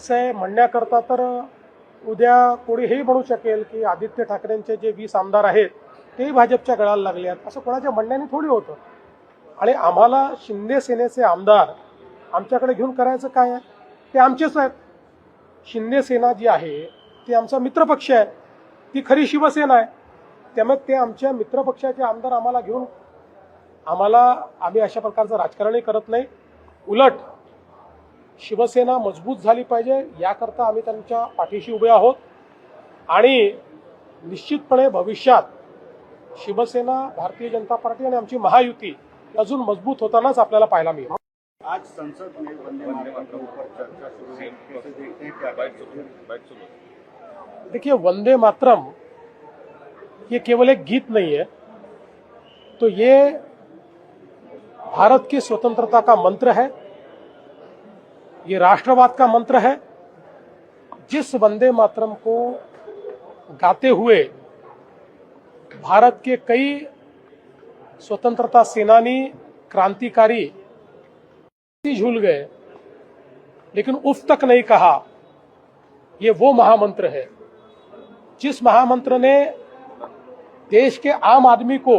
असं आहे म्हणण्याकरता तर उद्या कोणी हेही म्हणू शकेल की आदित्य ठाकरेंचे जे 20 आमदार आहेत तेही भाजपच्या गळाला लागले आहेत, असं कोणाच्या म्हणण्याने थोडी होतं. आणि आम्हाला शिंदे सेनेचे आमदार आमच्याकडे घेऊन करायचं काय आहे? ते आमचेच आहेत. शिंदे सेना जी आहे ती आमचा मित्रपक्ष आहे, ती खरी शिवसेना आहे. त्यामुळे ते आमच्या मित्रपक्षाचे आमदार आम्हाला घेऊन आम्ही अशा प्रकारचं राजकारणही करत नाही. उलट शिवसेना मजबूत झाली पाहिजे याकरता आम्ही त्यांच्या पाठीशी उभे आहोत. आणि निश्चितपणे भविष्यात शिवसेना, भारतीय जनता पार्टी आणि आमची महायुती अजून मजबूत होतानाच आपल्याला पाहायला मिळेल. आज संसद में वंदे मातरम के ऊपर चर्चा शुरू हुई, कैसे देखते हैं, क्या देखिए, वंदे मातरम ये केवल एक गीत नहीं है, तो ये भारत की स्वतंत्रता का मंत्र है, ये राष्ट्रवाद का मंत्र है. जिस वंदे मातरम को गाते हुए भारत के कई स्वतंत्रता सेनानी, क्रांतिकारी झूल गए लेकिन उफ तक नहीं कहा, ये वो महामंत्र है. जिस महामंत्र ने देश के आम आदमी को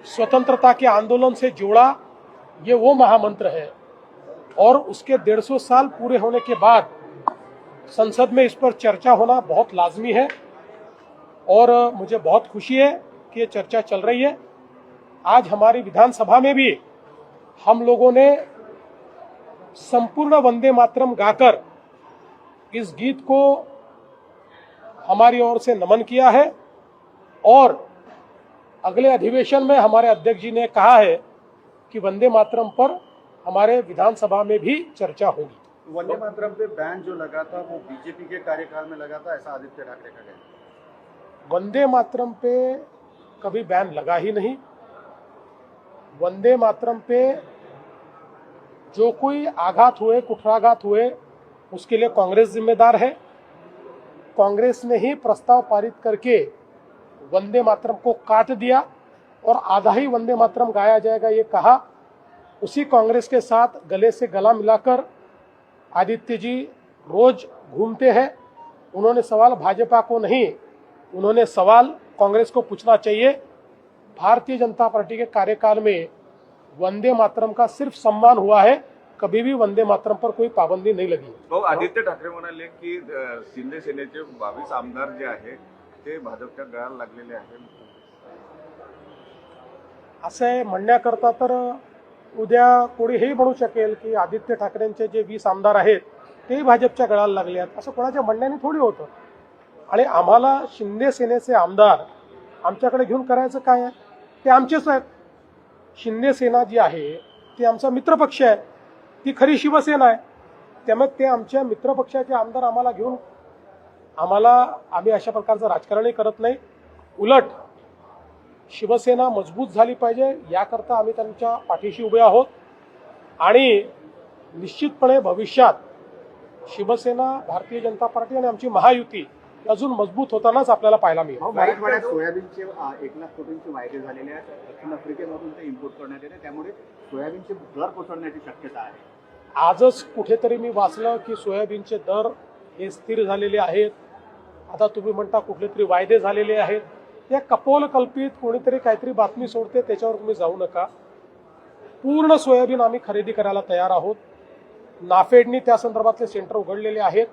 स्वतंत्रता के आंदोलन से जोड़ा, ये वो महामंत्र है. और उसके 150 साल पूरे होने के बाद संसद में इस पर चर्चा होना बहुत लाजमी है. और मुझे बहुत खुशी है कि ये चर्चा चल रही है. आज हमारी विधानसभा में भी हम लोगों ने संपूर्ण वंदे मातरम गाकर इस गीत को हमारी ओर से नमन किया है. और अगले अधिवेशन में हमारे अध्यक्ष जी ने कहा है कि वंदे मातरम पर हमारे विधानसभा में भी चर्चा होगी. वंदे मातरम पे बैन जो लगा था वो बीजेपी के कार्यकाल में लगा था, ऐसा आदित्य ठाकरे का कहना. वंदे मातरम पे कभी बैन लगा ही नहीं. वंदे मातरम पे जो कोई आघात हुए, कुठाराघात हुए, उसके लिए कांग्रेस जिम्मेदार है. कांग्रेस ने ही प्रस्ताव पारित करके वंदे मातरम को काट दिया और आधा ही वंदे मातरम गाया जाएगा ये कहा. उसी कांग्रेस के साथ गले से गला मिलाकर आदित्य जी रोज घूमते हैं. उन्होंने सवाल भाजपा को नहीं, उन्होंने सवाल कांग्रेस को पूछना चाहिए. भारतीय जनता पार्टी के कार्यकाल में वंदे मातरम का सिर्फ सम्मान हुआ है, कभी भी वंदे मातरम पर कोई पाबंदी नहीं लगी. भाऊ, आदित्य ठाकरे म्हणाले की शिंदे सेनेचे 22 आमदार जे आहे ते भाजपच्या गळाला लागलेले आहेत. असं आहे म्हणण्याकरता तर उद्या कोणी हेही म्हणू शकेल की आदित्य ठाकरेंचे जे 20 आमदार आहेत तेही भाजपच्या गळाला लागले आहेत, असं कोणाच्या म्हणण्याने थोडी होतं. आणि आम्हाला शिंदे सेनेचे आमदार आमच्याकडे घेऊन करायचं काय आहे? ते आमचेच आहेत. शिंदे सेना जी आहे ती आमचा मित्रपक्ष आहे, ती खरी शिवसेना आहे. त्यामुळे ते आमच्या मित्रपक्षाचे आमदार आम्हाला घेऊन आम्ही अशा प्रकारचं राजकारणही करत नाही. उलट शिवसेना मजबूत झाली पाहिजे याकरता आम्ही त्यांच्या पाठीशी उभे आहोत. आणि निश्चितपणे भविष्यात शिवसेना, भारतीय जनता पार्टी आणि आमची महायुती अजून मजबूत होतानाच आपल्याला पाहायला मिळेल. मराठवाड्यात सोयाबीनचे 1 लाख कोटींचे वायदे झालेले आहेत. दक्षिण आफ्रिकेमधून ते इम्पोर्ट करण्यात येते, त्यामुळे सोयाबीनचे दर कोसळण्याची शक्यता आहे. आजच कुठेतरी मी वाचलं की सोयाबीनचे दर हे स्थिर झालेले आहेत. आता तुम्ही म्हणता कुठले तरी वायदे झालेले आहेत. या कपोलकल्पित कोणीतरी काहीतरी बातमी सोडते, त्याच्यावर तुम्ही जाऊ नका. पूर्ण सोयाबीन आम्ही खरेदी करायला तयार आहोत. नाफेडनी त्या संदर्भातले सेंटर उघडलेले आहेत.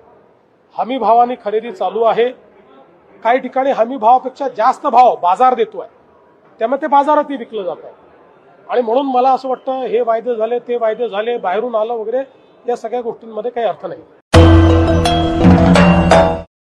हमी भावाने खरेदी चालू आहे. काही ठिकाणी हमी भावापेक्षा जास्त भाव बाजार देतोय, त्यामुळे ते बाजारातही विकलं जात आहे. आणि म्हणून मला असं वाटतं हे वायदे झाले, ते वायदे झाले, बाहेरून आलं वगैरे, या सगळ्या गोष्टींमध्ये काही अर्थ नाही.